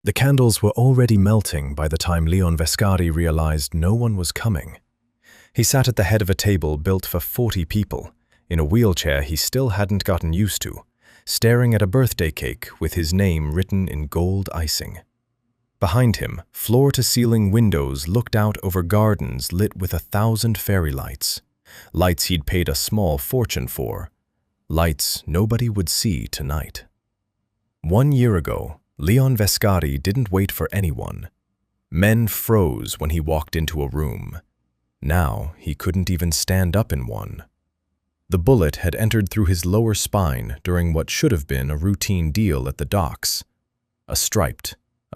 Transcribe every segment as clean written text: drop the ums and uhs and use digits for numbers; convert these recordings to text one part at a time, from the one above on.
The candles were already melting by the time Leon Vescari realized no one was coming. He sat at the head of a table built for 40 people, in a wheelchair he still hadn't gotten used to, staring at a birthday cake with his name written in gold icing. Behind him, floor-to-ceiling windows looked out over gardens lit with 1,000 fairy lights. Lights he'd paid a small fortune for. Lights nobody would see tonight. 1 year ago, Leon Vescari didn't wait for anyone. Men froze when he walked into a room. Now he couldn't even stand up in one. The bullet had entered through his lower spine during what should have been a routine deal at the docks. A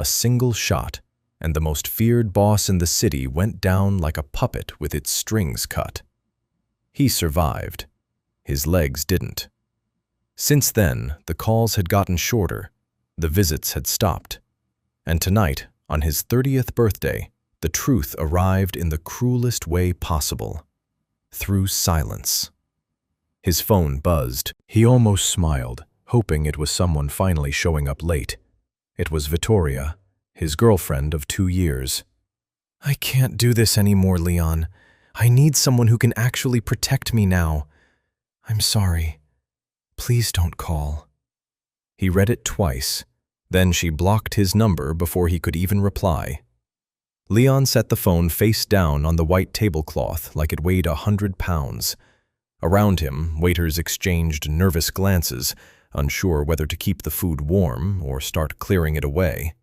single shot, and the most feared boss in the city went down like a puppet with its strings cut. He survived. His legs didn't. Since then, the calls had gotten shorter, the visits had stopped. And tonight, on his 30th birthday, the truth arrived in the cruelest way possible. Through silence. His phone buzzed. He almost smiled, hoping it was someone finally showing up late. It was Vittoria, his girlfriend of 2 years. "I can't do this anymore, Leon. I need someone who can actually protect me now. I'm sorry. Please don't call." He read it twice. Then she blocked his number before he could even reply. Leon set the phone face down on the white tablecloth like it weighed 100 pounds. Around him, waiters exchanged nervous glances, unsure whether to keep the food warm or start clearing it away.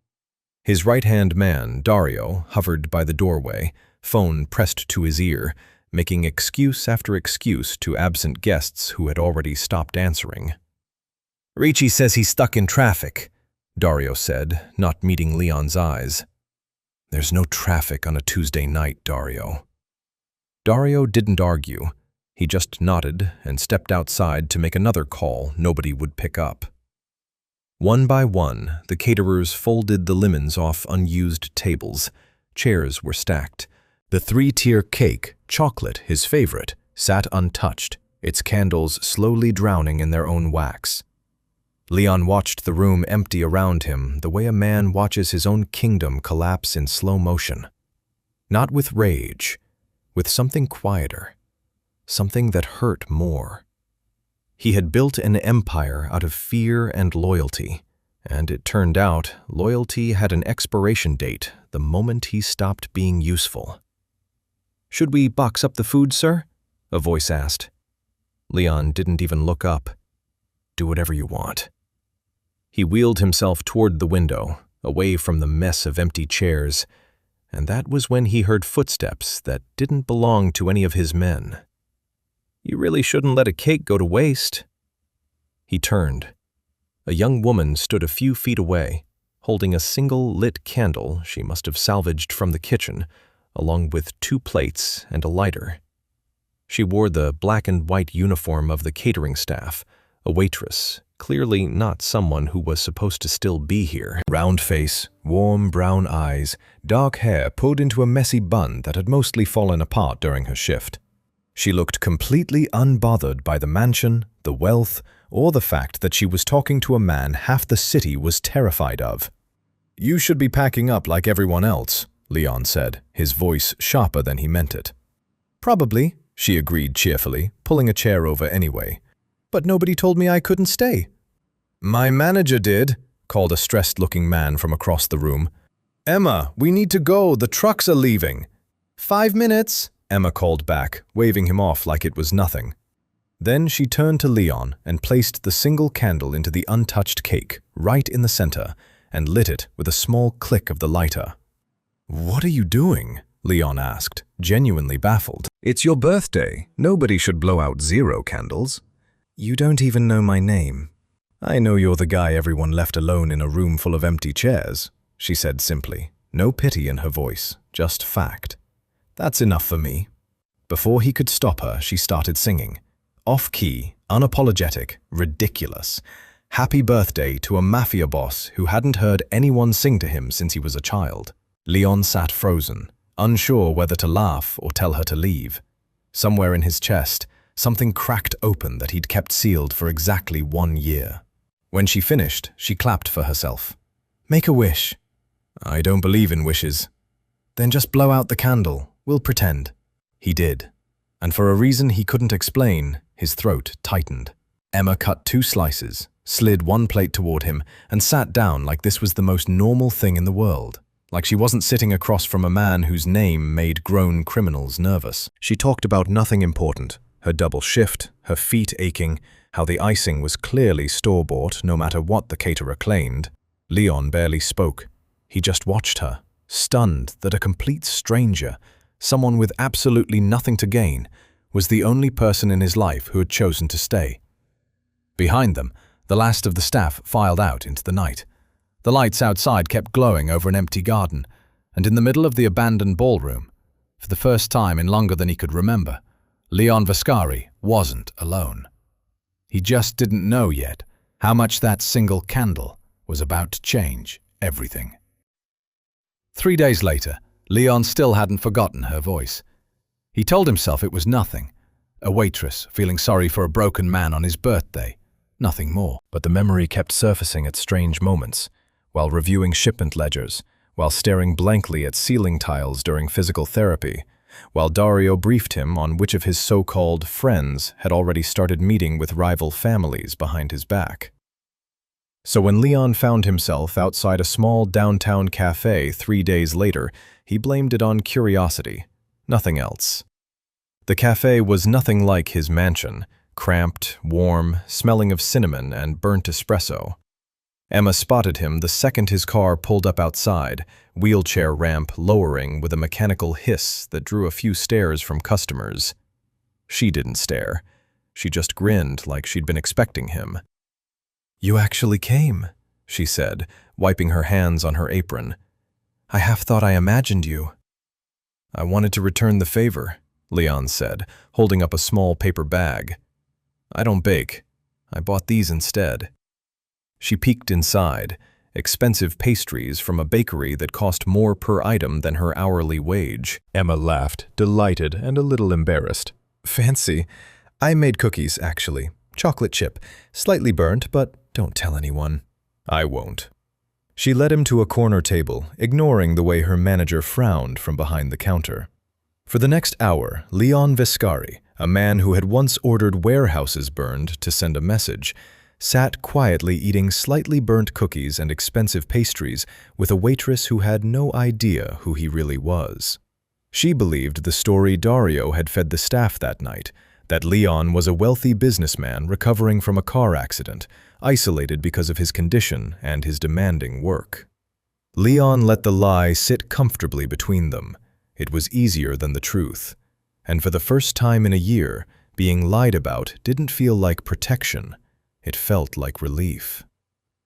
His right-hand man, Dario, hovered by the doorway, phone pressed to his ear, making excuse after excuse to absent guests who had already stopped answering. "Ricci says he's stuck in traffic," Dario said, not meeting Leon's eyes. "There's no traffic on a Tuesday night, Dario." Dario didn't argue. He just nodded and stepped outside to make another call nobody would pick up. One by one, the caterers folded the lemons off unused tables. Chairs were stacked. The 3-tier cake, chocolate his favorite, sat untouched, its candles slowly drowning in their own wax. Leon watched the room empty around him the way a man watches his own kingdom collapse in slow motion. Not with rage, with something quieter. Something that hurt more. He had built an empire out of fear and loyalty, and it turned out loyalty had an expiration date the moment he stopped being useful. "Should we box up the food, sir?" a voice asked. Leon didn't even look up. "Do whatever you want." He wheeled himself toward the window, away from the mess of empty chairs, and that was when he heard footsteps that didn't belong to any of his men. "You really shouldn't let a cake go to waste." He turned. A young woman stood a few feet away, holding a single lit candle she must have salvaged from the kitchen, along with 2 plates and a lighter. She wore the black and white uniform of the catering staff, a waitress, clearly not someone who was supposed to still be here. Round face, warm brown eyes, dark hair pulled into a messy bun that had mostly fallen apart during her shift. She looked completely unbothered by the mansion, the wealth, or the fact that she was talking to a man half the city was terrified of. "You should be packing up like everyone else," Leon said, his voice sharper than he meant it. "Probably," she agreed cheerfully, pulling a chair over anyway. "But nobody told me I couldn't stay." "My manager did," called a stressed-looking man from across the room. "Emma, we need to go. The trucks are leaving." "5 minutes," Emma called back, waving him off like it was nothing. Then she turned to Leon and placed the single candle into the untouched cake, right in the center, and lit it with a small click of the lighter. "What are you doing?" Leon asked, genuinely baffled. "It's your birthday. Nobody should blow out 0 candles." "You don't even know my name." "I know you're the guy everyone left alone in a room full of empty chairs," she said simply, no pity in her voice, just fact. "That's enough for me." Before he could stop her, she started singing. Off-key, unapologetic, ridiculous. Happy birthday to a Mafia boss who hadn't heard anyone sing to him since he was a child. Leon sat frozen, unsure whether to laugh or tell her to leave. Somewhere in his chest, something cracked open that he'd kept sealed for exactly 1 year. When she finished, she clapped for herself. "Make a wish," I don't believe in wishes. Then just blow out the candle. We'll pretend. He did. And for a reason he couldn't explain, his throat tightened. Emma cut 2 slices, slid 1 plate toward him, and sat down like this was the most normal thing in the world. Like she wasn't sitting across from a man whose name made grown criminals nervous. She talked about nothing important. Her double shift, her feet aching, how the icing was clearly store-bought no matter what the caterer claimed. Leon barely spoke. He just watched her, stunned that a complete stranger, someone with absolutely nothing to gain, was the only person in his life who had chosen to stay. Behind them, the last of the staff filed out into the night. The lights outside kept glowing over an empty garden, and in the middle of the abandoned ballroom, for the first time in longer than he could remember, Leon Vescari wasn't alone. He just didn't know yet how much that single candle was about to change everything. 3 days later, Leon still hadn't forgotten her voice. He told himself it was nothing, a waitress feeling sorry for a broken man on his birthday, nothing more. But the memory kept surfacing at strange moments, while reviewing shipment ledgers, while staring blankly at ceiling tiles during physical therapy, while Dario briefed him on which of his so-called friends had already started meeting with rival families behind his back. So when Leon found himself outside a small downtown cafe 3 days later, he blamed it on curiosity, nothing else. The cafe was nothing like his mansion, cramped, warm, smelling of cinnamon and burnt espresso. Emma spotted him the second his car pulled up outside, wheelchair ramp lowering with a mechanical hiss that drew a few stares from customers. She didn't stare. She just grinned like she'd been expecting him. "You actually came," she said, wiping her hands on her apron. "I half thought I imagined you." "I wanted to return the favor," Leon said, holding up a small paper bag. "I don't bake. I bought these instead." She peeked inside, expensive pastries from a bakery that cost more per item than her hourly wage. Emma laughed, delighted and a little embarrassed. "Fancy. I made cookies, actually. Chocolate chip. Slightly burnt, but don't tell anyone." "I won't." She led him to a corner table, ignoring the way her manager frowned from behind the counter. For the next hour, Leon Vescari, a man who had once ordered warehouses burned to send a message, sat quietly eating slightly burnt cookies and expensive pastries with a waitress who had no idea who he really was. She believed the story Dario had fed the staff that night, that Leon was a wealthy businessman recovering from a car accident, isolated because of his condition and his demanding work. Leon let the lie sit comfortably between them. It was easier than the truth. And for the first time in a year, being lied about didn't feel like protection. It felt like relief.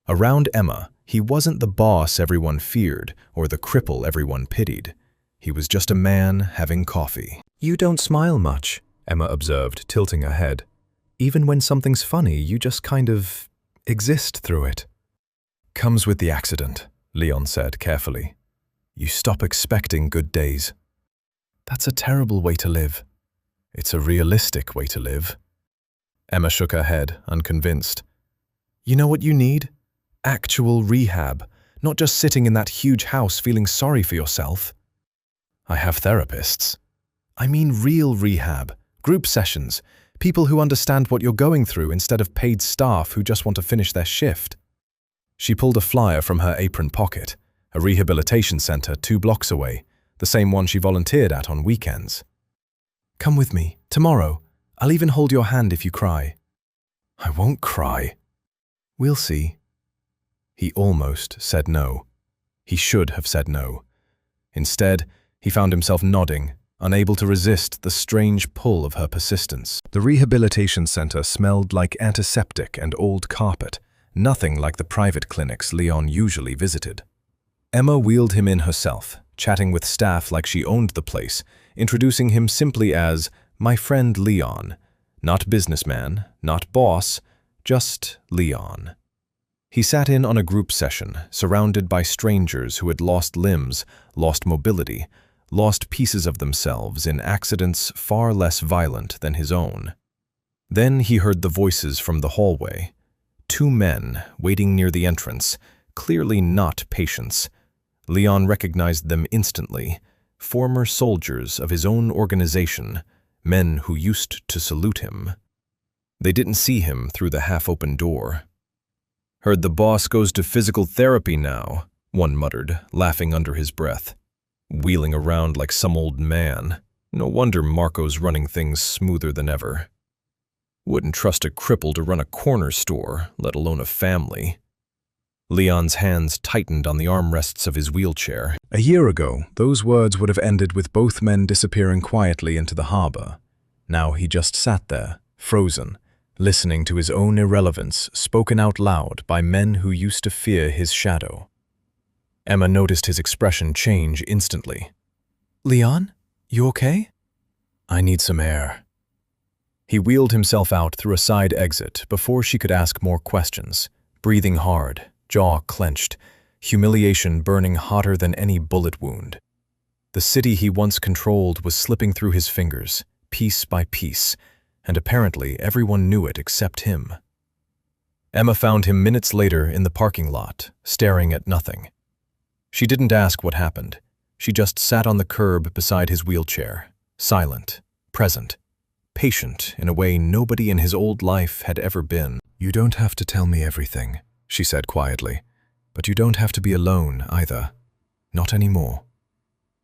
Around Emma, he wasn't the boss everyone feared or the cripple everyone pitied. He was just a man having coffee. "You don't smile much," Emma observed, tilting her head. "Even when something's funny, you just kind of exist through it." "Comes with the accident," Leon said carefully. "You stop expecting good days." "That's a terrible way to live." "It's a realistic way to live." Emma shook her head, unconvinced. "You know what you need? Actual rehab, not just sitting in that huge house feeling sorry for yourself." "I have therapists." "I mean real rehab, group sessions, people who understand what you're going through instead of paid staff who just want to finish their shift." She pulled a flyer from her apron pocket, a rehabilitation center 2 blocks away, the same one she volunteered at on weekends. "Come with me, tomorrow. I'll even hold your hand if you cry." "I won't cry." "We'll see." He almost said no. He should have said no. Instead, he found himself nodding, unable to resist the strange pull of her persistence. The rehabilitation center smelled like antiseptic and old carpet, nothing like the private clinics Leon usually visited. Emma wheeled him in herself, chatting with staff like she owned the place, introducing him simply as "my friend Leon," not businessman, not boss, just Leon. He sat in on a group session, surrounded by strangers who had lost limbs, lost mobility, lost pieces of themselves in accidents far less violent than his own. Then he heard the voices from the hallway. 2 men waiting near the entrance, clearly not patients. Leon recognized them instantly. Former soldiers of his own organization, men who used to salute him. They didn't see him through the half-open door. "Heard the boss goes to physical therapy now," one muttered, laughing under his breath. "Wheeling around like some old man. No wonder Marco's running things smoother than ever. Wouldn't trust a cripple to run a corner store, let alone a family." Leon's hands tightened on the armrests of his wheelchair. A year ago, those words would have ended with both men disappearing quietly into the harbor. Now he just sat there, frozen, listening to his own irrelevance spoken out loud by men who used to fear his shadow. Emma noticed his expression change instantly. "Leon, you okay?" "I need some air." He wheeled himself out through a side exit before she could ask more questions, breathing hard, jaw clenched, humiliation burning hotter than any bullet wound. The city he once controlled was slipping through his fingers, piece by piece, and apparently everyone knew it except him. Emma found him minutes later in the parking lot, staring at nothing. She didn't ask what happened. She just sat on the curb beside his wheelchair, silent, present, patient in a way nobody in his old life had ever been. "You don't have to tell me everything," she said quietly, "but you don't have to be alone either. Not anymore."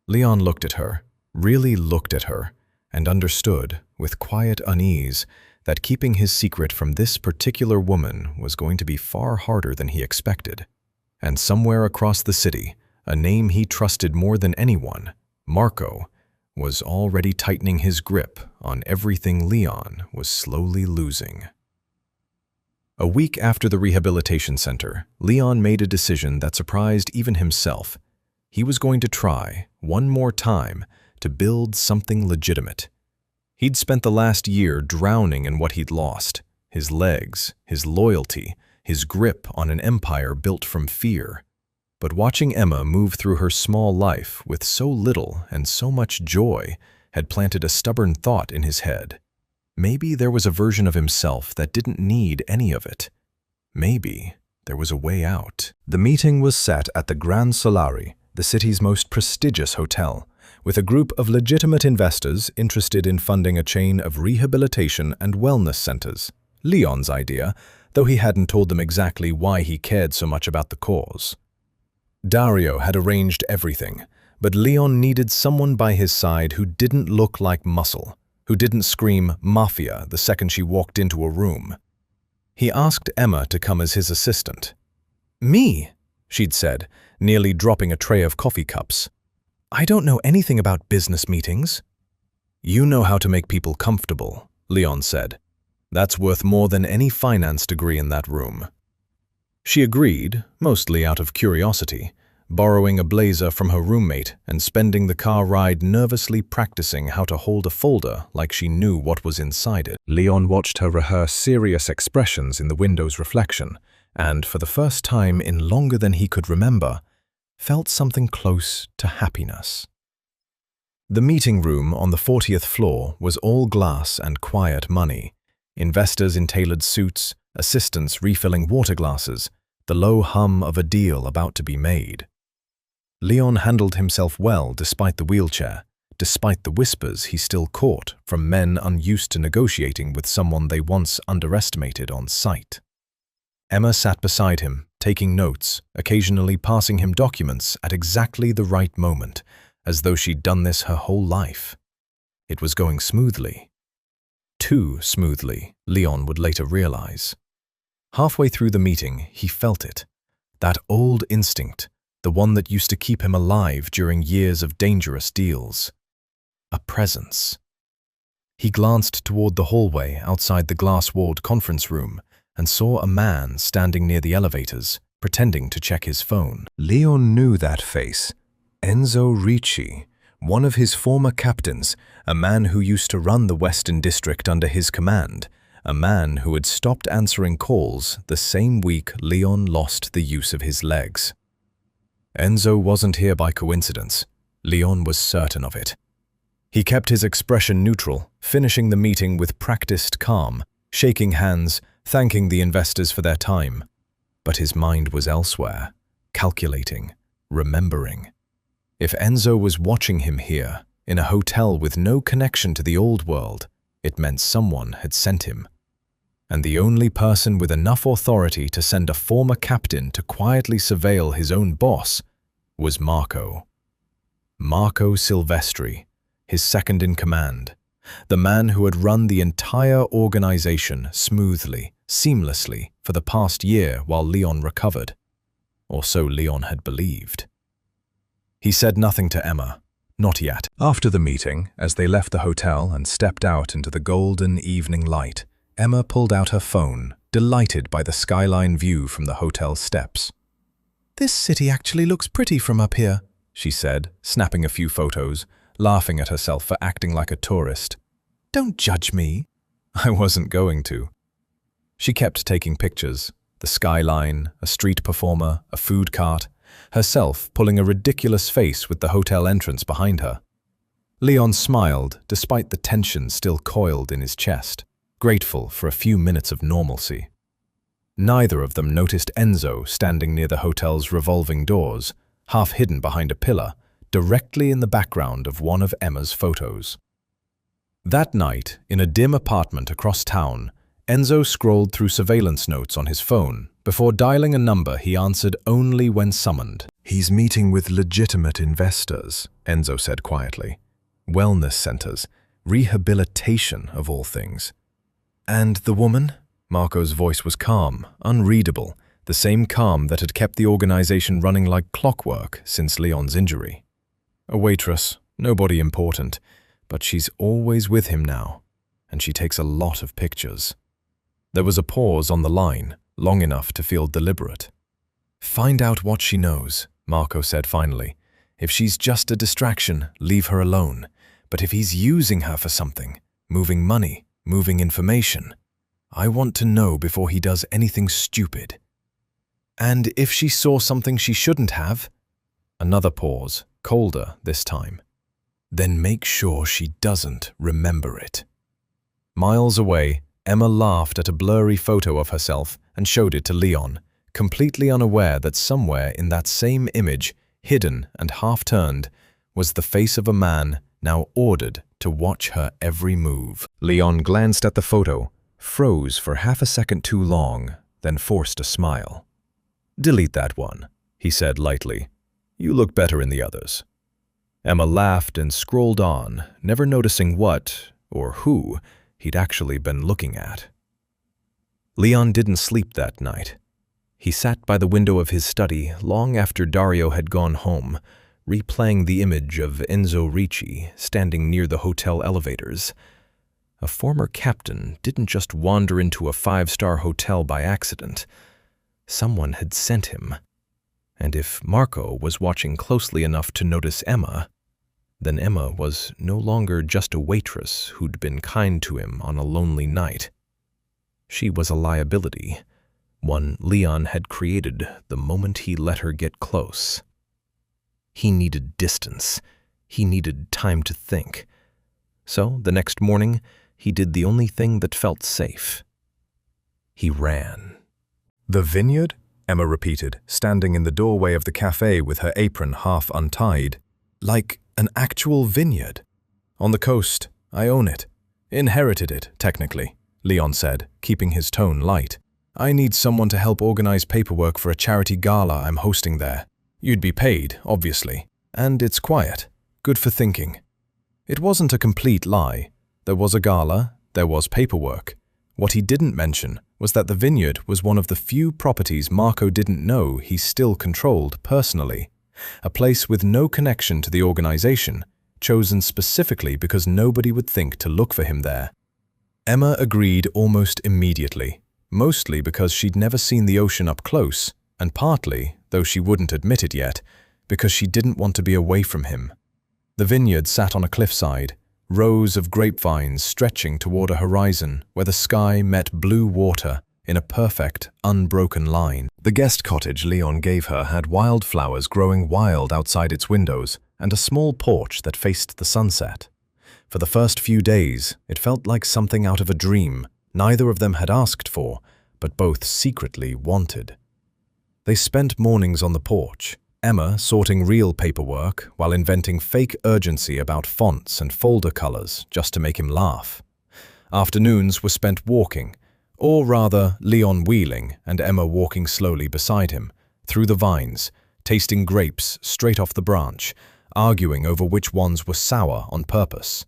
Leon looked at her, really looked at her, and understood, with quiet unease, that keeping his secret from this particular woman was going to be far harder than he expected. And somewhere across the city, a name he trusted more than anyone, Marco, was already tightening his grip on everything Leon was slowly losing. A week after the rehabilitation center, Leon made a decision that surprised even himself. He was going to try, one more time, to build something legitimate. He'd spent the last year drowning in what he'd lost, his legs, his loyalty, his grip on an empire built from fear. But watching Emma move through her small life with so little and so much joy had planted a stubborn thought in his head. Maybe there was a version of himself that didn't need any of it. Maybe there was a way out. The meeting was set at the Grand Solari, the city's most prestigious hotel, with a group of legitimate investors interested in funding a chain of rehabilitation and wellness centers. Leon's idea, though he hadn't told them exactly why he cared so much about the cause. Dario had arranged everything, but Leon needed someone by his side who didn't look like muscle, who didn't scream Mafia the second she walked into a room. He asked Emma to come as his assistant. "Me?" she'd said, nearly dropping a tray of coffee cups. "I don't know anything about business meetings." "You know how to make people comfortable," Leon said. "That's worth more than any finance degree in that room." She agreed, mostly out of curiosity, borrowing a blazer from her roommate and spending the car ride nervously practicing how to hold a folder like she knew what was inside it. Leon watched her rehearse serious expressions in the window's reflection, and for the first time in longer than he could remember, felt something close to happiness. The meeting room on the 40th floor was all glass and quiet money. Investors in tailored suits, assistants refilling water glasses, the low hum of a deal about to be made. Leon handled himself well despite the wheelchair, despite the whispers he still caught from men unused to negotiating with someone they once underestimated on sight. Emma sat beside him, taking notes, occasionally passing him documents at exactly the right moment, as though she'd done this her whole life. It was going smoothly. Too smoothly, Leon would later realize. Halfway through the meeting, he felt it. That old instinct, the one that used to keep him alive during years of dangerous deals. A presence. He glanced toward the hallway outside the glass-walled conference room and saw a man standing near the elevators, pretending to check his phone. Leon knew that face. Enzo Ricci, one of his former captains, a man who used to run the Western District under his command, a man who had stopped answering calls the same week Leon lost the use of his legs. Enzo wasn't here by coincidence. Leon was certain of it. He kept his expression neutral, finishing the meeting with practiced calm, shaking hands, thanking the investors for their time. But his mind was elsewhere, calculating, remembering. If Enzo was watching him here, in a hotel with no connection to the old world, it meant someone had sent him. And the only person with enough authority to send a former captain to quietly surveil his own boss was Marco. Marco Silvestri, his second in command, the man who had run the entire organization smoothly, seamlessly for the past year while Leon recovered. Or so Leon had believed. He said nothing to Emma, not yet. After the meeting, as they left the hotel and stepped out into the golden evening light, Emma pulled out her phone, delighted by the skyline view from the hotel steps. "This city actually looks pretty from up here," she said, snapping a few photos, laughing at herself for acting like a tourist. "Don't judge me." I wasn't going to. She kept taking pictures, the skyline, a street performer, a food cart, herself pulling a ridiculous face with the hotel entrance behind her. Leon smiled despite the tension still coiled in his chest, grateful for a few minutes of normalcy. Neither of them noticed Enzo standing near the hotel's revolving doors, half hidden behind a pillar, directly in the background of one of Emma's photos. That night, in a dim apartment across town, Enzo scrolled through surveillance notes on his phone before dialing a number he answered only when summoned. "He's meeting with legitimate investors," Enzo said quietly. "Wellness centers, rehabilitation of all things." "And the woman?" Marco's voice was calm, unreadable, the same calm that had kept the organization running like clockwork since Leon's injury. "A waitress, nobody important, but she's always with him now, and she takes a lot of pictures." There was a pause on the line, long enough to feel deliberate. "Find out what she knows," Marco said finally. "If she's just a distraction, leave her alone. But if he's using her for something, moving money, moving information, I want to know before he does anything stupid." "And if she saw something she shouldn't have?" Another pause, colder this time. "Then make sure she doesn't remember it." Miles away, Emma laughed at a blurry photo of herself and showed it to Leon, completely unaware that somewhere in that same image, hidden and half-turned, was the face of a man now ordered to watch her every move. Leon glanced at the photo, froze for half a second too long, then forced a smile. "Delete that one," he said lightly. "You look better in the others." Emma laughed and scrolled on, never noticing what, or who, he'd actually been looking at. Leon didn't sleep that night. He sat by the window of his study long after Dario had gone home, replaying the image of Enzo Ricci standing near the hotel elevators. A former captain didn't just wander into a five-star hotel by accident. Someone had sent him. And if Marco was watching closely enough to notice Emma, then Emma was no longer just a waitress who'd been kind to him on a lonely night. She was a liability, one Leon had created the moment he let her get close. He needed distance. He needed time to think. So, the next morning, he did the only thing that felt safe. He ran. "The vineyard?" Emma repeated, standing in the doorway of the cafe with her apron half untied. "Like an actual vineyard?" "On the coast. I own it. Inherited it, technically," Leon said, keeping his tone light. "I need someone to help organize paperwork for a charity gala I'm hosting there. You'd be paid, obviously. And it's quiet. Good for thinking." It wasn't a complete lie. There was a gala, there was paperwork. What he didn't mention was that the vineyard was one of the few properties Marco didn't know he still controlled personally. A place with no connection to the organization, chosen specifically because nobody would think to look for him there. Emma agreed almost immediately, mostly because she'd never seen the ocean up close, and partly, though she wouldn't admit it yet, because she didn't want to be away from him. The vineyard sat on a cliffside, rows of grapevines stretching toward a horizon where the sky met blue water in a perfect, unbroken line. The guest cottage Leon gave her had wildflowers growing wild outside its windows and a small porch that faced the sunset. For the first few days, it felt like something out of a dream neither of them had asked for, but both secretly wanted. They spent mornings on the porch, Emma sorting real paperwork while inventing fake urgency about fonts and folder colors just to make him laugh. Afternoons were spent walking, or rather Leon wheeling and Emma walking slowly beside him, through the vines, tasting grapes straight off the branch, arguing over which ones were sour on purpose.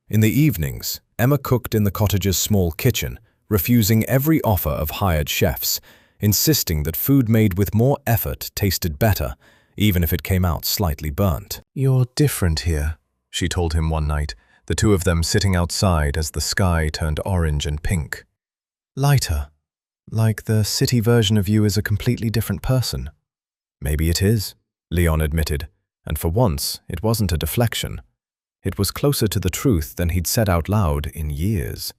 In the evenings, Emma cooked in the cottage's small kitchen, refusing every offer of hired chefs, insisting that food made with more effort tasted better, even if it came out slightly burnt. "You're different here," she told him one night, the two of them sitting outside as the sky turned orange and pink. "Lighter. Like the city version of you is a completely different person." "Maybe it is," Leon admitted, and for once it wasn't a deflection. It was closer to the truth than he'd said out loud in years.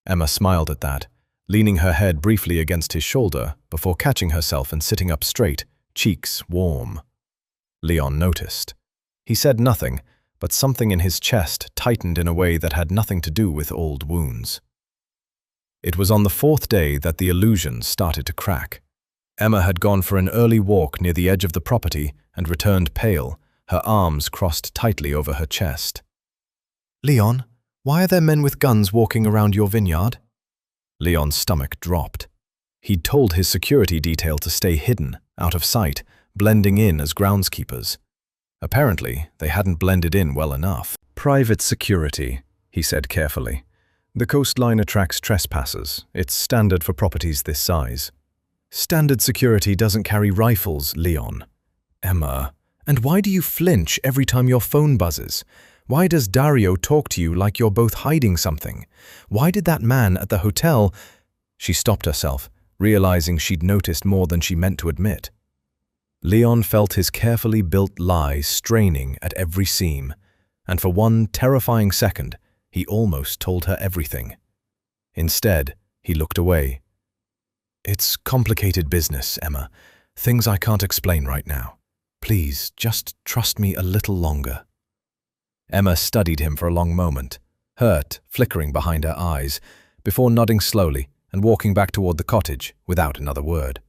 Emma smiled at that, leaning her head briefly against his shoulder before catching herself and sitting up straight, cheeks warm. Leon noticed. He said nothing, but something in his chest tightened in a way that had nothing to do with old wounds. It was on the fourth day that the illusion started to crack. Emma had gone for an early walk near the edge of the property and returned pale, her arms crossed tightly over her chest. "Leon, why are there men with guns walking around your vineyard?" Leon's stomach dropped. He'd told his security detail to stay hidden, out of sight, blending in as groundskeepers. Apparently, they hadn't blended in well enough. "Private security," he said carefully. "The coastline attracts trespassers. It's standard for properties this size." "Standard security doesn't carry rifles, Leon." "Emma, and why do you flinch every time your phone buzzes? Why does Dario talk to you like you're both hiding something? Why did that man at the hotel—" She stopped herself, realizing she'd noticed more than she meant to admit. Leon felt his carefully built lie straining at every seam, and for one terrifying second, he almost told her everything. Instead, he looked away. "It's complicated business, Emma. Things I can't explain right now. Please, just trust me a little longer." Emma studied him for a long moment, hurt flickering behind her eyes, before nodding slowly and walking back toward the cottage without another word.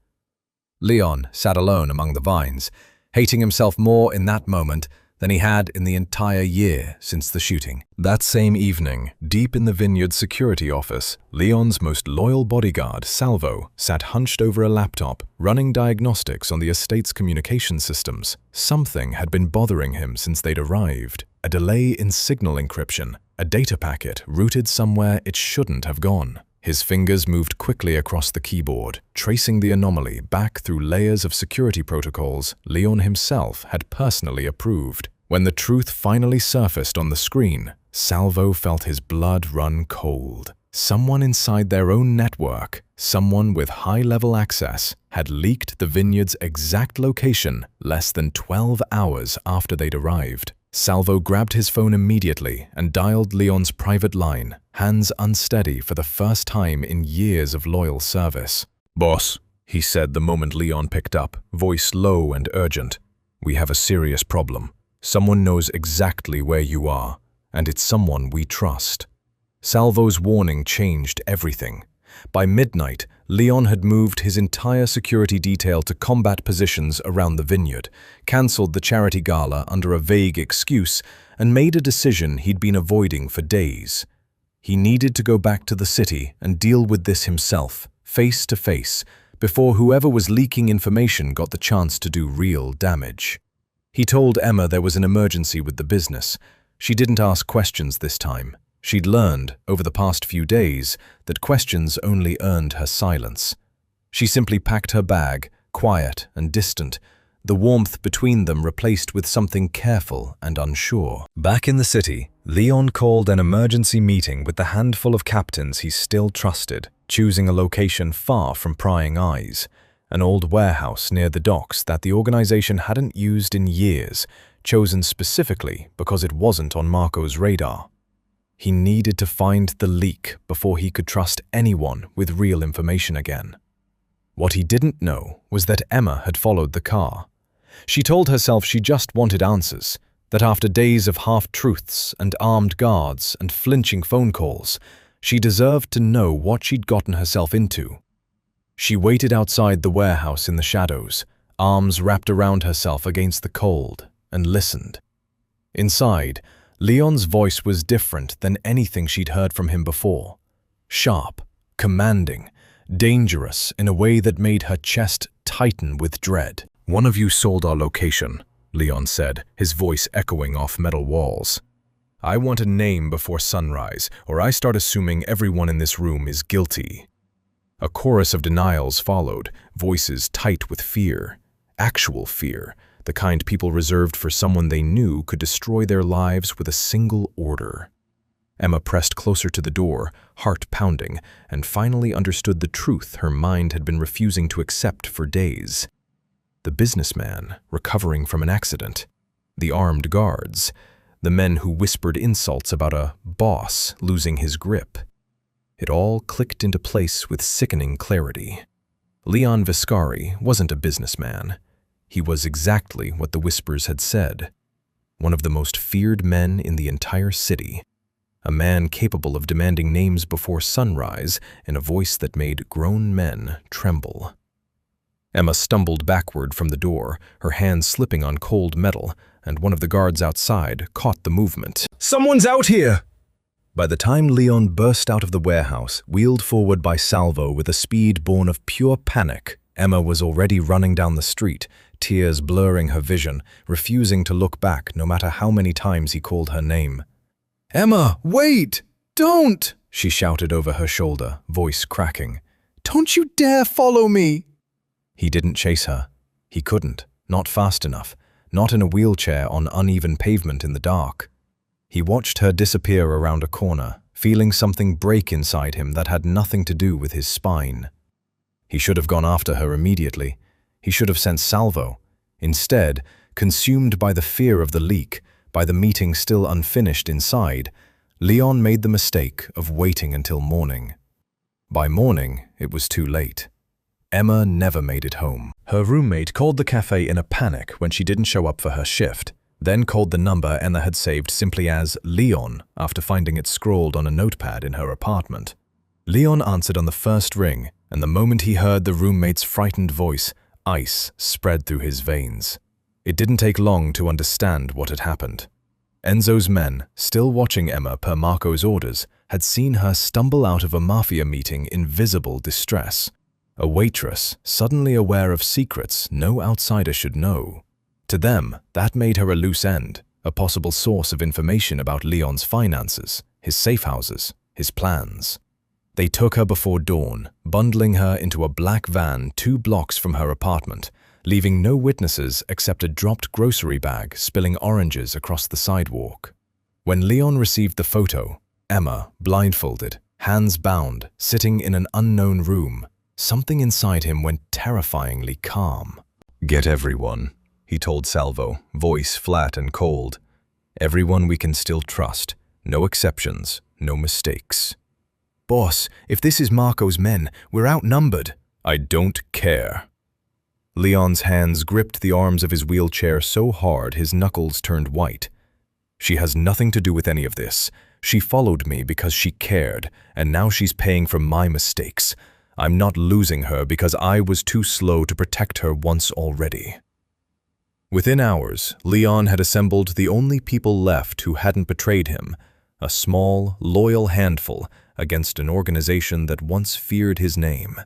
Leon sat alone among the vines, hating himself more in that moment than he had in the entire year since the shooting. That same evening, deep in the vineyard security office, Leon's most loyal bodyguard, Salvo, sat hunched over a laptop, running diagnostics on the estate's communication systems. Something had been bothering him since they'd arrived. A delay in signal encryption, a data packet routed somewhere it shouldn't have gone. His fingers moved quickly across the keyboard, tracing the anomaly back through layers of security protocols Leon himself had personally approved. When the truth finally surfaced on the screen, Salvo felt his blood run cold. Someone inside their own network, someone with high-level access, had leaked the vineyard's exact location less than 12 hours after they'd arrived. Salvo grabbed his phone immediately and dialed Leon's private line, hands unsteady for the first time in years of loyal service. "Boss," he said the moment Leon picked up, voice low and urgent. "We have a serious problem. Someone knows exactly where you are, and it's someone we trust." Salvo's warning changed everything. By midnight, Leon had moved his entire security detail to combat positions around the vineyard, cancelled the charity gala under a vague excuse, and made a decision he'd been avoiding for days. He needed to go back to the city and deal with this himself, face to face, before whoever was leaking information got the chance to do real damage. He told Emma there was an emergency with the business. She didn't ask questions this time. She'd learned, over the past few days, that questions only earned her silence. She simply packed her bag, quiet and distant, the warmth between them replaced with something careful and unsure. Back in the city, Leon called an emergency meeting with the handful of captains he still trusted, choosing a location far from prying eyes, an old warehouse near the docks that the organization hadn't used in years, chosen specifically because it wasn't on Marco's radar. He needed to find the leak before he could trust anyone with real information again. What he didn't know was that Emma had followed the car. She told herself she just wanted answers, that after days of half-truths and armed guards and flinching phone calls, she deserved to know what she'd gotten herself into. She waited outside the warehouse in the shadows, arms wrapped around herself against the cold, and listened. Inside, Leon's voice was different than anything she'd heard from him before. Sharp, commanding, dangerous in a way that made her chest tighten with dread. "One of you sold our location," Leon said, his voice echoing off metal walls. "I want a name before sunrise, or I start assuming everyone in this room is guilty." A chorus of denials followed, voices tight with fear. Actual fear, the kind people reserved for someone they knew could destroy their lives with a single order. Emma pressed closer to the door, heart pounding, and finally understood the truth her mind had been refusing to accept for days. The businessman, recovering from an accident. The armed guards. The men who whispered insults about a boss losing his grip. It all clicked into place with sickening clarity. Leon Viscari wasn't a businessman. He was exactly what the whispers had said. One of the most feared men in the entire city. A man capable of demanding names before sunrise in a voice that made grown men tremble. Emma stumbled backward from the door, her hands slipping on cold metal, and one of the guards outside caught the movement. "Someone's out here!" By the time Leon burst out of the warehouse, wheeled forward by Salvo with a speed born of pure panic, Emma was already running down the street, tears blurring her vision, refusing to look back no matter how many times he called her name. "Emma, wait! Don't!" she shouted over her shoulder, voice cracking. "Don't you dare follow me!" He didn't chase her. He couldn't, not fast enough, not in a wheelchair on uneven pavement in the dark. He watched her disappear around a corner, feeling something break inside him that had nothing to do with his spine. He should have gone after her immediately. He should have sent Salvo. Instead, consumed by the fear of the leak, by the meeting still unfinished inside, Leon made the mistake of waiting until morning. By morning, it was too late. Emma never made it home. Her roommate called the cafe in a panic when she didn't show up for her shift, then called the number Emma had saved simply as Leon after finding it scrawled on a notepad in her apartment. Leon answered on the first ring, and the moment he heard the roommate's frightened voice, ice spread through his veins. It didn't take long to understand what had happened. Enzo's men, still watching Emma per Marco's orders, had seen her stumble out of a Mafia meeting in visible distress. A waitress, suddenly aware of secrets no outsider should know. To them, that made her a loose end, a possible source of information about Leon's finances, his safe houses, his plans. They took her before dawn, bundling her into a black van 2 blocks from her apartment, leaving no witnesses except a dropped grocery bag spilling oranges across the sidewalk. When Leon received the photo, Emma, blindfolded, hands bound, sitting in an unknown room, something inside him went terrifyingly calm. "Get everyone," he told Salvo, voice flat and cold. "Everyone we can still trust. No exceptions, no mistakes." "Boss, if this is Marco's men, we're outnumbered." "I don't care." Leon's hands gripped the arms of his wheelchair so hard his knuckles turned white. "She has nothing to do with any of this. She followed me because she cared, and now she's paying for my mistakes. I'm not losing her because I was too slow to protect her once already." Within hours, Leon had assembled the only people left who hadn't betrayed him, a small, loyal handful against an organization that once feared his name.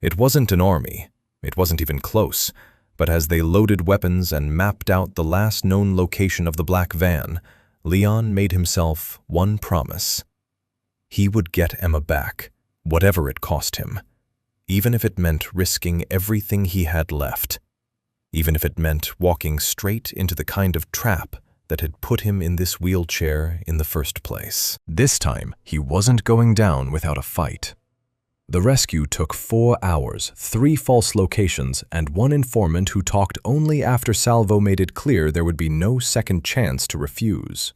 It wasn't an army. It wasn't even close, but as they loaded weapons and mapped out the last known location of the black van, Leon made himself one promise. He would get Emma back, whatever it cost him, even if it meant risking everything he had left, even if it meant walking straight into the kind of trap that had put him in this wheelchair in the first place. This time, he wasn't going down without a fight. The rescue took 4 hours, 3 false locations, and 1 informant who talked only after Salvo made it clear there would be no second chance to refuse.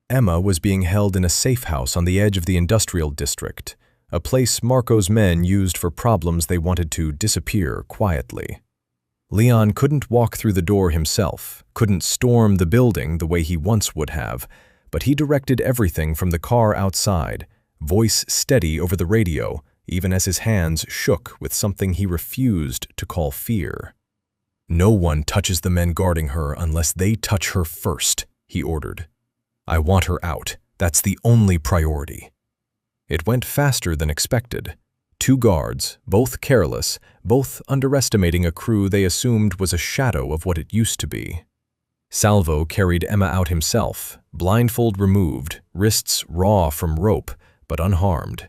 Emma was being held in a safe house on the edge of the industrial district, a place Marco's men used for problems they wanted to disappear quietly. Leon couldn't walk through the door himself, couldn't storm the building the way he once would have, but he directed everything from the car outside, voice steady over the radio, even as his hands shook with something he refused to call fear. "No one touches the men guarding her unless they touch her first," he ordered. "I want her out. That's the only priority." It went faster than expected. 2 guards, both careless, both underestimating a crew they assumed was a shadow of what it used to be. Salvo carried Emma out himself, blindfold removed, wrists raw from rope, but unharmed.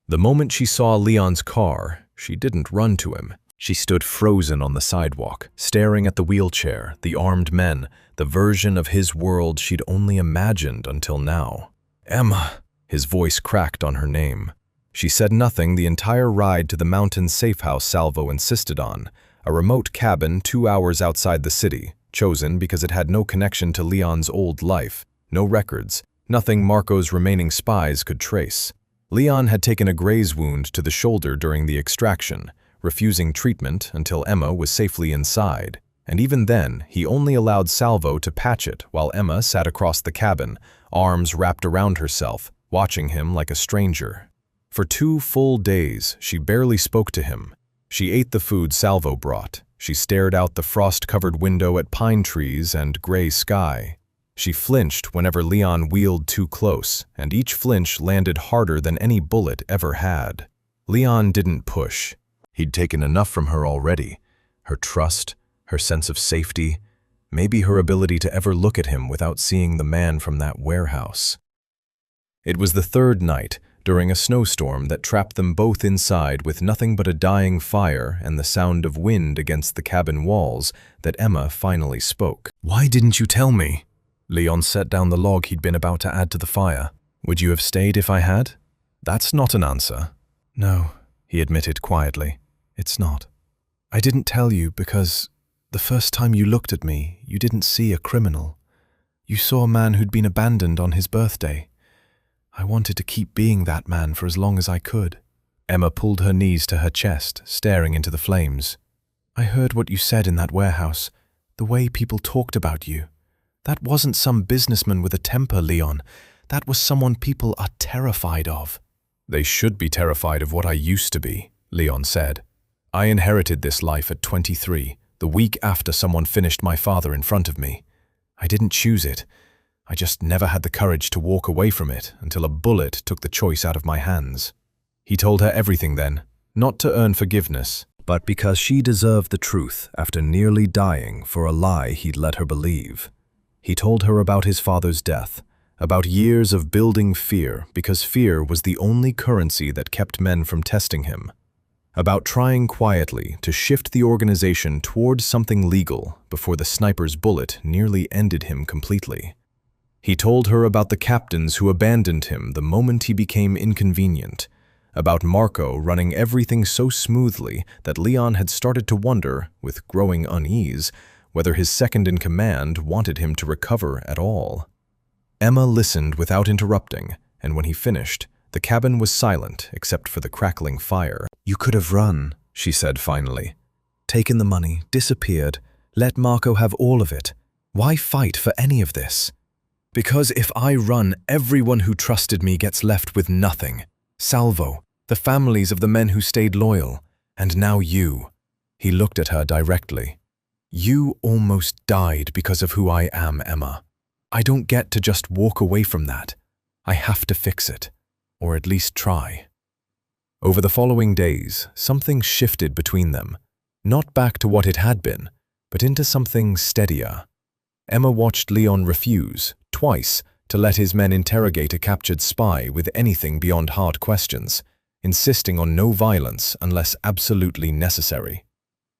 The moment she saw Leon's car, she didn't run to him. She stood frozen on the sidewalk, staring at the wheelchair, the armed men, the version of his world she'd only imagined until now. "Emma!" His voice cracked on her name. She said nothing the entire ride to the mountain safe house Salvo insisted on, a remote cabin 2 hours outside the city, chosen because it had no connection to Leon's old life, no records, nothing Marco's remaining spies could trace. Leon had taken a graze wound to the shoulder during the extraction, refusing treatment until Emma was safely inside, and even then he only allowed Salvo to patch it while Emma sat across the cabin, arms wrapped around herself, watching him like a stranger. For 2 full days, she barely spoke to him. She ate the food Salvo brought. She stared out the frost-covered window at pine trees and gray sky. She flinched whenever Leon wheeled too close, and each flinch landed harder than any bullet ever had. Leon didn't push. He'd taken enough from her already. Her trust, her sense of safety, maybe her ability to ever look at him without seeing the man from that warehouse. It was the 3rd night, during a snowstorm that trapped them both inside with nothing but a dying fire and the sound of wind against the cabin walls, that Emma finally spoke. "Why didn't you tell me?" Leon set down the log he'd been about to add to the fire. "Would you have stayed if I had?" "That's not an answer." "No," he admitted quietly. "It's not. I didn't tell you because the first time you looked at me, you didn't see a criminal. You saw a man who'd been abandoned on his birthday. I wanted to keep being that man for as long as I could." Emma pulled her knees to her chest, staring into the flames. "I heard what you said in that warehouse, the way people talked about you. That wasn't some businessman with a temper, Leon. That was someone people are terrified of." "They should be terrified of what I used to be," Leon said. "I inherited this life at 23, the week after someone finished my father in front of me. I didn't choose it. I just never had the courage to walk away from it until a bullet took the choice out of my hands." He told her everything then, not to earn forgiveness, but because she deserved the truth after nearly dying for a lie he'd let her believe. He told her about his father's death, about years of building fear because fear was the only currency that kept men from testing him, about trying quietly to shift the organization toward something legal before the sniper's bullet nearly ended him completely. He told her about the captains who abandoned him the moment he became inconvenient, about Marco running everything so smoothly that Leon had started to wonder, with growing unease, whether his second-in-command wanted him to recover at all. Emma listened without interrupting, and when he finished, the cabin was silent except for the crackling fire. "You could have run," she said finally. "Taken the money, disappeared, let Marco have all of it. Why fight for any of this?" "Because if I run, everyone who trusted me gets left with nothing. Salvo, the families of the men who stayed loyal, and now you." He looked at her directly. "You almost died because of who I am, Emma. I don't get to just walk away from that. I have to fix it, or at least try." Over the following days, something shifted between them, not back to what it had been, but into something steadier. Emma watched Leon refuse, twice, to let his men interrogate a captured spy with anything beyond hard questions, insisting on no violence unless absolutely necessary.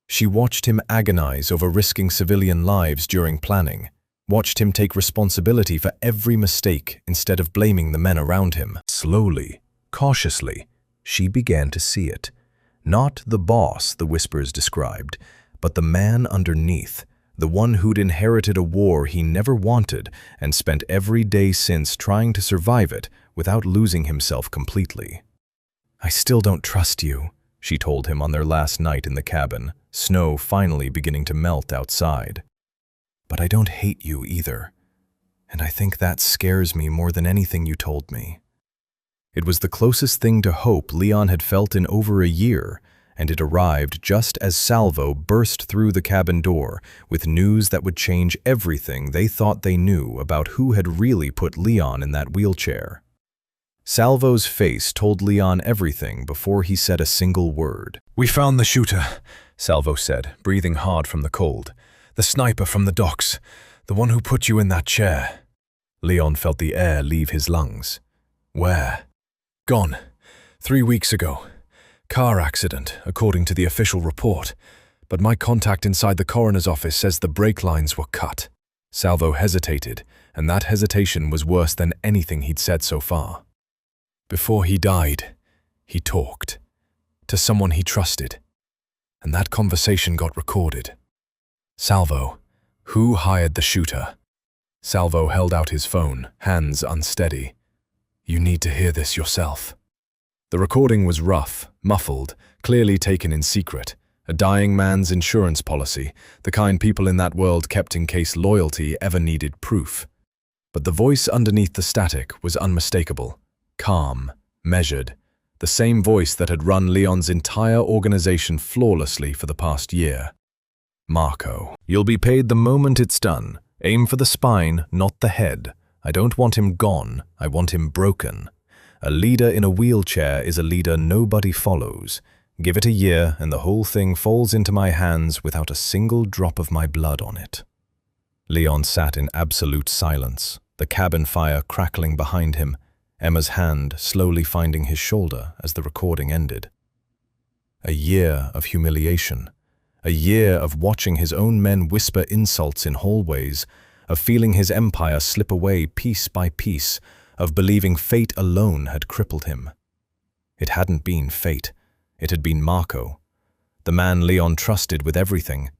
She watched him agonize over risking civilian lives during planning, watched him take responsibility for every mistake instead of blaming the men around him. Slowly, cautiously, she began to see it. Not the boss the whispers described, but the man underneath, the one who'd inherited a war he never wanted and spent every day since trying to survive it without losing himself completely. "I still don't trust you," she told him on their last night in the cabin, snow finally beginning to melt outside. "But I don't hate you either, and I think that scares me more than anything you told me." It was the closest thing to hope Leon had felt in over a year, and it arrived just as Salvo burst through the cabin door with news that would change everything they thought they knew about who had really put Leon in that wheelchair. Salvo's face told Leon everything before he said a single word. "We found the shooter," Salvo said, breathing hard from the cold. "The sniper from the docks, the one who put you in that chair." Leon felt the air leave his lungs. "Where?" "Gone. 3 weeks ago. Car accident, according to the official report. But my contact inside the coroner's office says the brake lines were cut." Salvo hesitated, and that hesitation was worse than anything he'd said so far. "Before he died, he talked. To someone he trusted. And that conversation got recorded. Salvo, who hired the shooter?" Salvo held out his phone, hands unsteady. "You need to hear this yourself." The recording was rough, muffled, clearly taken in secret. A dying man's insurance policy, the kind people in that world kept in case loyalty ever needed proof. But the voice underneath the static was unmistakable. Calm, measured, the same voice that had run Leon's entire organization flawlessly for the past year. "Marco, you'll be paid the moment it's done. Aim for the spine, not the head. I don't want him gone, I want him broken. A leader in a wheelchair is a leader nobody follows. Give it a year and the whole thing falls into my hands without a single drop of my blood on it." Leon sat in absolute silence, the cabin fire crackling behind him, Emma's hand slowly finding his shoulder as the recording ended. A year of humiliation. A year of watching his own men whisper insults in hallways, of feeling his empire slip away piece by piece, of believing fate alone had crippled him. It hadn't been fate. It had been Marco. The man Leon trusted with everything.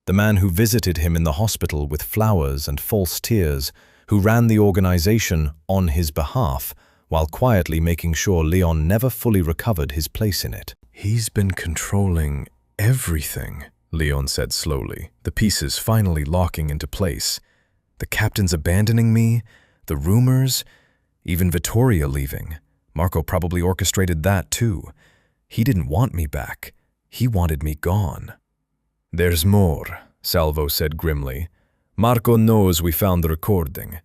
The man who visited him in the hospital with flowers and false tears, who ran the organization on his behalf, while quietly making sure Leon never fully recovered his place in it. "He's been controlling everything," Leon said slowly, the pieces finally locking into place. "The captain's abandoning me, the rumors, even Vittoria leaving. Marco probably orchestrated that too. He didn't want me back. He wanted me gone." "There's more," Salvo said grimly. "Marco knows we found the recording.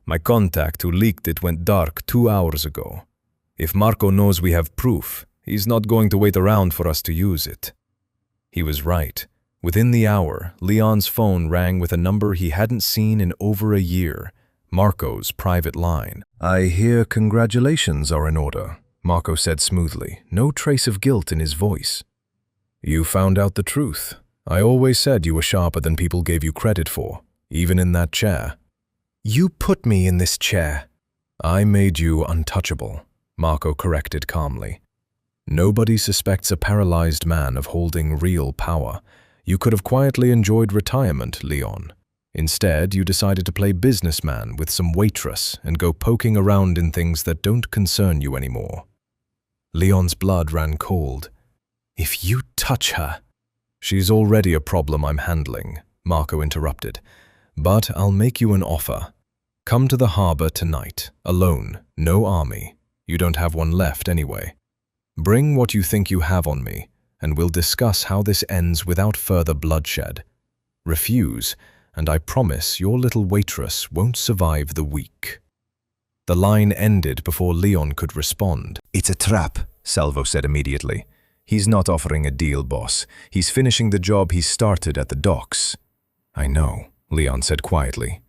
My contact who leaked it went dark 2 hours ago. If Marco knows we have proof, he's not going to wait around for us to use it." He was right. Within the hour, Leon's phone rang with a number he hadn't seen in over a year, Marco's private line. "I hear congratulations are in order," Marco said smoothly, no trace of guilt in his voice. "You found out the truth. I always said you were sharper than people gave you credit for, even in that chair." "You put me in this chair." "I made you untouchable," Marco corrected calmly. "Nobody suspects a paralyzed man of holding real power. You could have quietly enjoyed retirement, Leon. Instead, you decided to play businessman with some waitress and go poking around in things that don't concern you anymore." Leon's blood ran cold. "If you touch her—" "She's already a problem I'm handling," Marco interrupted. "But I'll make you an offer. Come to the harbor tonight, alone, no army. You don't have one left anyway. Bring what you think you have on me, and we'll discuss how this ends without further bloodshed. Refuse, and I promise your little waitress won't survive the week." The line ended before Leon could respond. "It's a trap," Salvo said immediately. "He's not offering a deal, boss. He's finishing the job he started at the docks." "I know," Leon said quietly.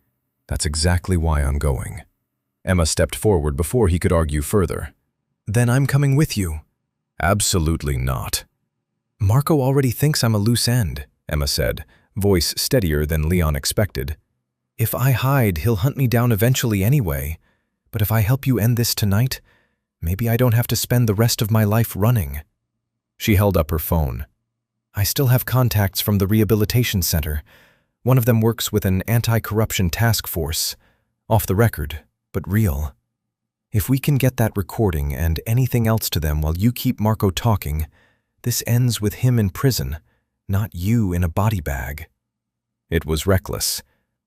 "That's exactly why I'm going." Emma stepped forward before he could argue further. "Then I'm coming with you." "Absolutely not." "Marco already thinks I'm a loose end," Emma said, voice steadier than Leon expected. "If I hide, he'll hunt me down eventually anyway. But if I help you end this tonight, maybe I don't have to spend the rest of my life running." She held up her phone. "I still have contacts from the rehabilitation center. One of them works with an anti-corruption task force. Off the record, but real. If we can get that recording and anything else to them while you keep Marco talking, this ends with him in prison, not you in a body bag." It was reckless.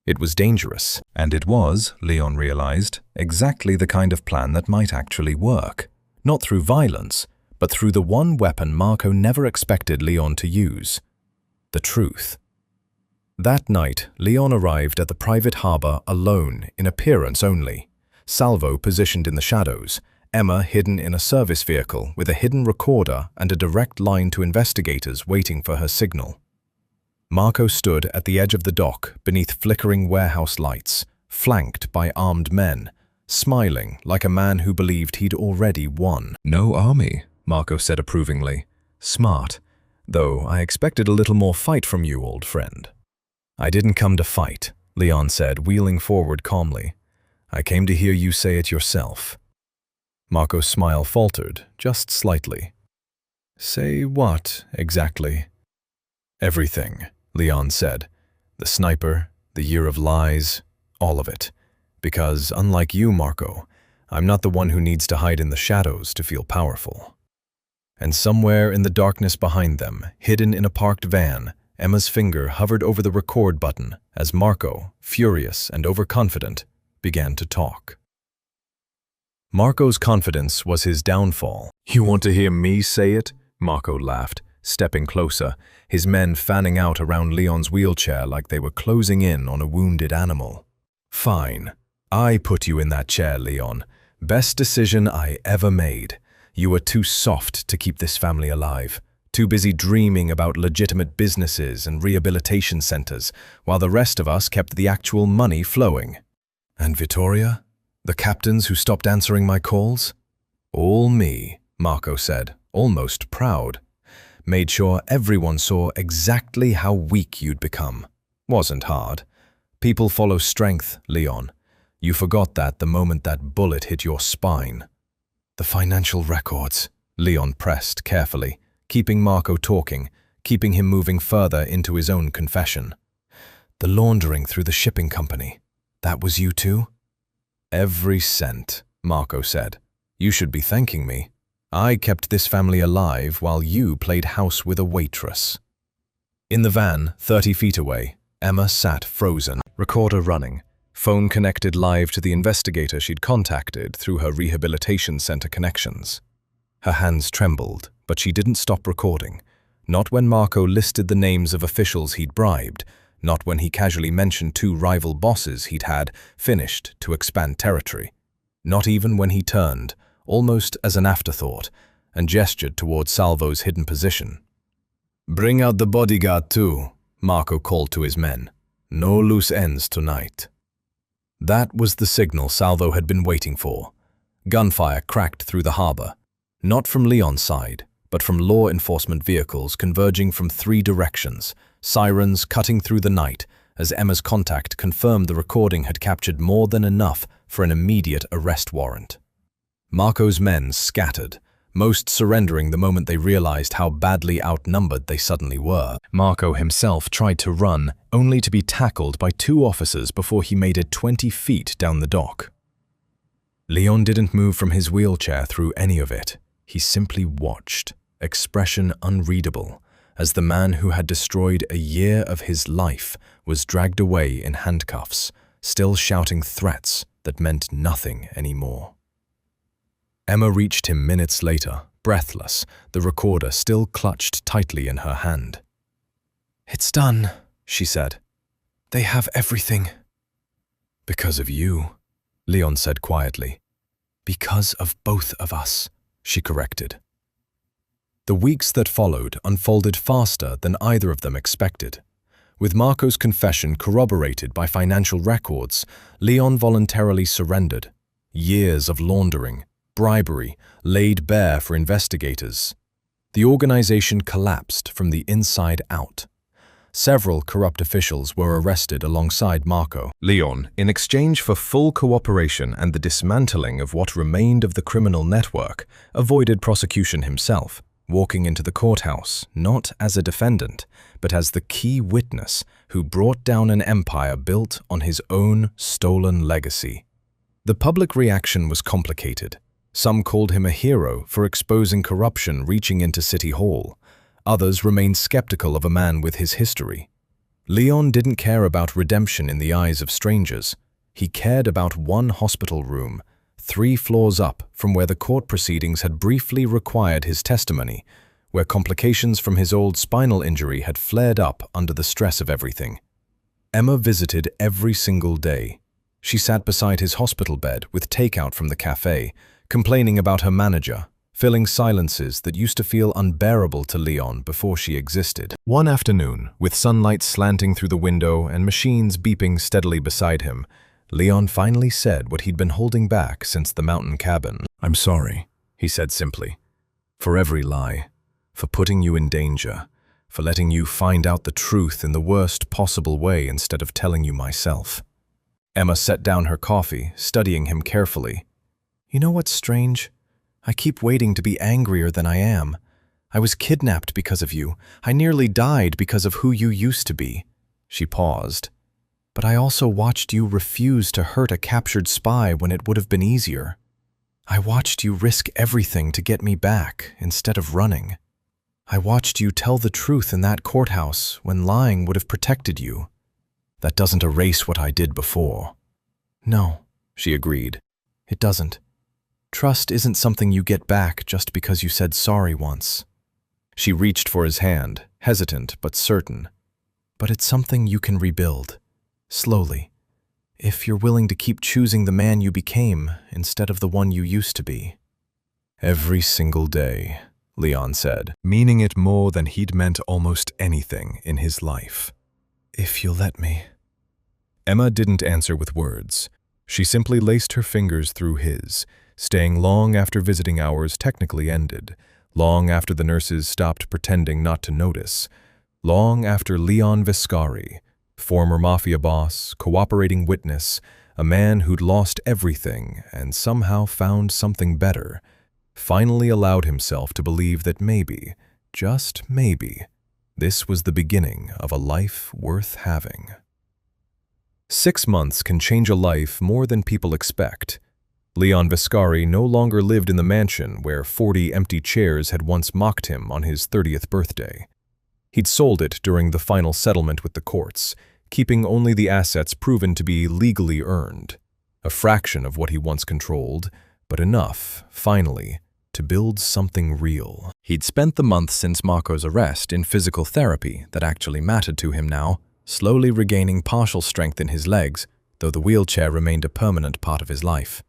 It was dangerous. And it was, Leon realized, exactly the kind of plan that might actually work. Not through violence, but through the one weapon Marco never expected Leon to use: the truth. That night, Leon arrived at the private harbor alone, in appearance only. Salvo positioned in the shadows, Emma hidden in a service vehicle with a hidden recorder and a direct line to investigators waiting for her signal. Marco stood at the edge of the dock beneath flickering warehouse lights, flanked by armed men, smiling like a man who believed he'd already won. "No army," Marco said approvingly. "Smart, though I expected a little more fight from you, old friend." "I didn't come to fight," Leon said, wheeling forward calmly. "I came to hear you say it yourself." Marco's smile faltered, just slightly. "Say what, exactly?" "Everything," Leon said. "The sniper, the year of lies, all of it. Because, unlike you, Marco, I'm not the one who needs to hide in the shadows to feel powerful." And somewhere in the darkness behind them, hidden in a parked van, Emma's finger hovered over the record button as Marco, furious and overconfident, began to talk. Marco's confidence was his downfall. "You want to hear me say it?" Marco laughed, stepping closer, his men fanning out around Leon's wheelchair like they were closing in on a wounded animal. "Fine. I put you in that chair, Leon. Best decision I ever made. You were too soft to keep this family alive. Too busy dreaming about legitimate businesses and rehabilitation centers, while the rest of us kept the actual money flowing. And Vittoria? The captains who stopped answering my calls? All me," Marco said, almost proud. "Made sure everyone saw exactly how weak you'd become. Wasn't hard. People follow strength, Leon. You forgot that the moment that bullet hit your spine." "The financial records," Leon pressed carefully, keeping Marco talking, keeping him moving further into his own confession. "The laundering through the shipping company. That was you too?" "Every cent," Marco said. "You should be thanking me. I kept this family alive while you played house with a waitress." In the van, 30 feet away, Emma sat frozen, recorder running, phone connected live to the investigator she'd contacted through her rehabilitation center connections. Her hands trembled, but she didn't stop recording. Not when Marco listed the names of officials he'd bribed, not when he casually mentioned 2 rival bosses he'd had finished to expand territory. Not even when he turned, almost as an afterthought, and gestured towards Salvo's hidden position. "Bring out the bodyguard too," Marco called to his men. "No loose ends tonight." That was the signal Salvo had been waiting for. Gunfire cracked through the harbor, not from Leon's side, but from law enforcement vehicles converging from 3 directions, sirens cutting through the night as Emma's contact confirmed the recording had captured more than enough for an immediate arrest warrant. Marco's men scattered, most surrendering the moment they realized how badly outnumbered they suddenly were. Marco himself tried to run, only to be tackled by 2 officers before he made it 20 feet down the dock. Leon didn't move from his wheelchair through any of it. He simply watched, expression unreadable, as the man who had destroyed a year of his life was dragged away in handcuffs, still shouting threats that meant nothing anymore. Emma reached him minutes later, breathless, the recorder still clutched tightly in her hand. "It's done," she said. "They have everything." "Because of you," Leon said quietly. "Because of both of us," she corrected. The weeks that followed unfolded faster than either of them expected. With Marco's confession corroborated by financial records, Leon voluntarily surrendered. Years of laundering, bribery, laid bare for investigators. The organization collapsed from the inside out. Several corrupt officials were arrested alongside Marco. Leon, in exchange for full cooperation and the dismantling of what remained of the criminal network, avoided prosecution himself, walking into the courthouse not as a defendant, but as the key witness who brought down an empire built on his own stolen legacy. The public reaction was complicated. Some called him a hero for exposing corruption reaching into City Hall. Others remained skeptical of a man with his history. Leon didn't care about redemption in the eyes of strangers. He cared about one hospital room, 3 floors up from where the court proceedings had briefly required his testimony, where complications from his old spinal injury had flared up under the stress of everything. Emma visited every single day. She sat beside his hospital bed with takeout from the cafe, complaining about her manager, filling silences that used to feel unbearable to Leon before she existed. One afternoon, with sunlight slanting through the window and machines beeping steadily beside him, Leon finally said what he'd been holding back since the mountain cabin. "I'm sorry," he said simply, "for every lie, for putting you in danger, for letting you find out the truth in the worst possible way instead of telling you myself." Emma set down her coffee, studying him carefully. "You know what's strange? I keep waiting to be angrier than I am. I was kidnapped because of you. I nearly died because of who you used to be." She paused. "But I also watched you refuse to hurt a captured spy when it would have been easier. I watched you risk everything to get me back instead of running. I watched you tell the truth in that courthouse when lying would have protected you. That doesn't erase what I did before." "No," she agreed. "It doesn't. Trust isn't something you get back just because you said sorry once." She reached for his hand, hesitant but certain. "But it's something you can rebuild, slowly, if you're willing to keep choosing the man you became instead of the one you used to be." "Every single day," Leon said, meaning it more than he'd meant almost anything in his life. "If you'll let me." Emma didn't answer with words. She simply laced her fingers through his, staying long after visiting hours technically ended, long after the nurses stopped pretending not to notice, long after Leon Vescari, former Mafia boss, cooperating witness, a man who'd lost everything and somehow found something better, finally allowed himself to believe that maybe, just maybe, this was the beginning of a life worth having. 6 months can change a life more than people expect. Leon Vescari no longer lived in the mansion where 40 empty chairs had once mocked him on his 30th birthday. He'd sold it during the final settlement with the courts, keeping only the assets proven to be legally earned. A fraction of what he once controlled, but enough, finally, to build something real. He'd spent the month since Marco's arrest in physical therapy that actually mattered to him now, slowly regaining partial strength in his legs, though the wheelchair remained a permanent part of his life.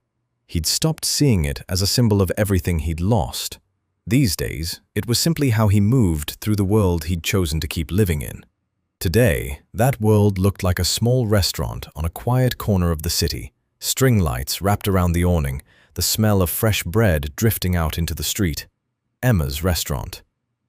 He'd stopped seeing it as a symbol of everything he'd lost. These days, it was simply how he moved through the world he'd chosen to keep living in. Today, that world looked like a small restaurant on a quiet corner of the city, string lights wrapped around the awning, the smell of fresh bread drifting out into the street. Emma's restaurant.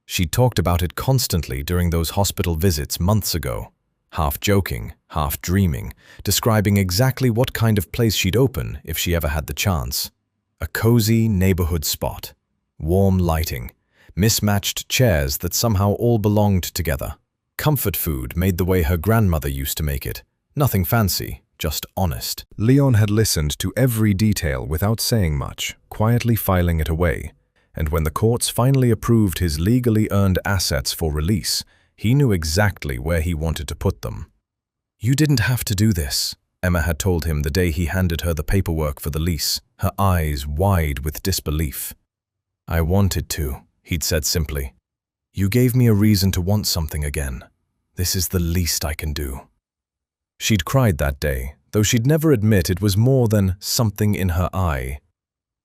She'd talked about it constantly during those hospital visits months ago, half joking, half dreaming, describing exactly what kind of place she'd open if she ever had the chance. A cozy neighborhood spot. Warm lighting. Mismatched chairs that somehow all belonged together. Comfort food made the way her grandmother used to make it. Nothing fancy, just honest. Leon had listened to every detail without saying much, quietly filing it away. And when the courts finally approved his legally earned assets for release, he knew exactly where he wanted to put them. "You didn't have to do this," Emma had told him the day he handed her the paperwork for the lease, her eyes wide with disbelief. "I wanted to," he'd said simply. "You gave me a reason to want something again. This is the least I can do." She'd cried that day, though she'd never admit it was more than something in her eye.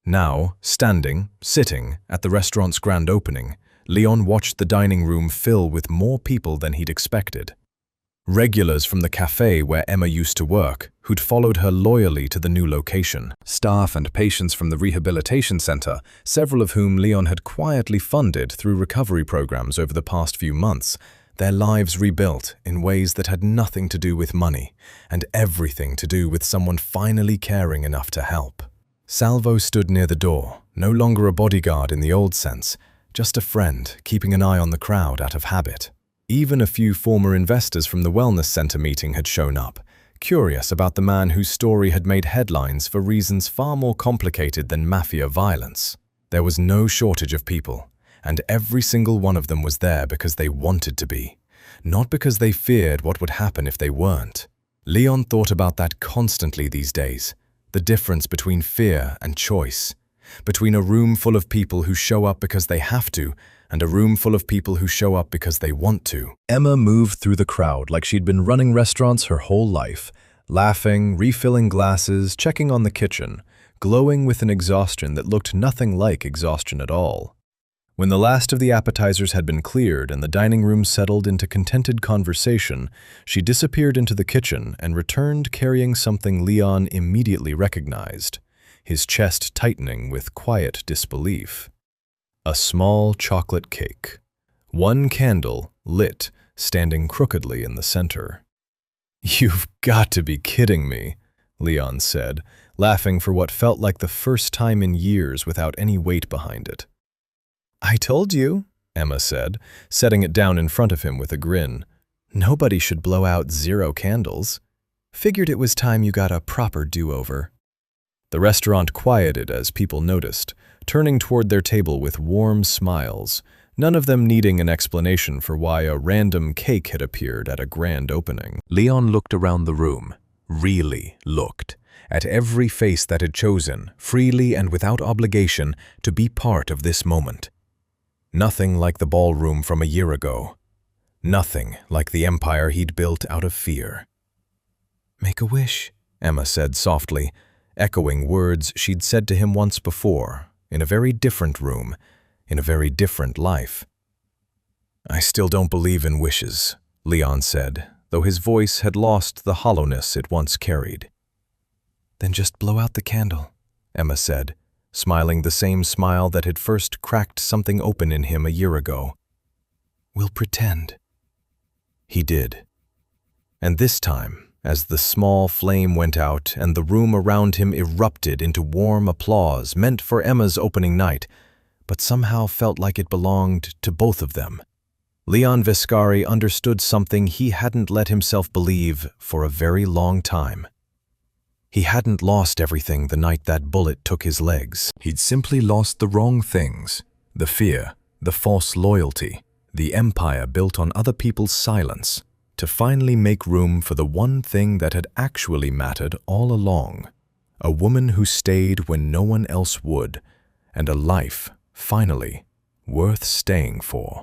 Now, sitting, at the restaurant's grand opening, Leon watched the dining room fill with more people than he'd expected. Regulars from the cafe where Emma used to work, who'd followed her loyally to the new location. Staff and patients from the rehabilitation center, several of whom Leon had quietly funded through recovery programs over the past few months, their lives rebuilt in ways that had nothing to do with money, and everything to do with someone finally caring enough to help. Salvo stood near the door, no longer a bodyguard in the old sense, just a friend keeping an eye on the crowd out of habit. Even a few former investors from the wellness center meeting had shown up, curious about the man whose story had made headlines for reasons far more complicated than mafia violence. There was no shortage of people, and every single one of them was there because they wanted to be, not because they feared what would happen if they weren't. Leon thought about that constantly these days, The difference between fear and choice. Between a room full of people who show up because they have to, and a room full of people who show up because they want to. Emma moved through the crowd like she'd been running restaurants her whole life, laughing, refilling glasses, checking on the kitchen, glowing with an exhaustion that looked nothing like exhaustion at all. When the last of the appetizers had been cleared and the dining room settled into contented conversation, she disappeared into the kitchen and returned carrying something Leon immediately recognized, his chest tightening with quiet disbelief. A small chocolate cake. One candle, lit, standing crookedly in the center. "You've got to be kidding me," Leon said, laughing for what felt like the first time in years without any weight behind it. "I told you," Emma said, setting it down in front of him with a grin. "Nobody should blow out 0 candles. Figured it was time you got a proper do-over." The restaurant quieted as people noticed, turning toward their table with warm smiles, none of them needing an explanation for why a random cake had appeared at a grand opening. Leon looked around the room, really looked, at every face that had chosen, freely and without obligation, to be part of this moment. Nothing like the ballroom from a year ago. Nothing like the empire he'd built out of fear. "Make a wish," Emma said softly, echoing words she'd said to him once before, in a very different room, in a very different life. "I still don't believe in wishes," Leon said, though his voice had lost the hollowness it once carried. "Then just blow out the candle," Emma said, smiling the same smile that had first cracked something open in him a year ago. "We'll pretend." He did. And this time, as the small flame went out and the room around him erupted into warm applause meant for Emma's opening night, but somehow felt like it belonged to both of them, Leon Vescari understood something he hadn't let himself believe for a very long time. He hadn't lost everything the night that bullet took his legs. He'd simply lost the wrong things, the fear, the false loyalty, the empire built on other people's silence, to finally make room for the one thing that had actually mattered all along, a woman who stayed when no one else would, and a life, finally, worth staying for.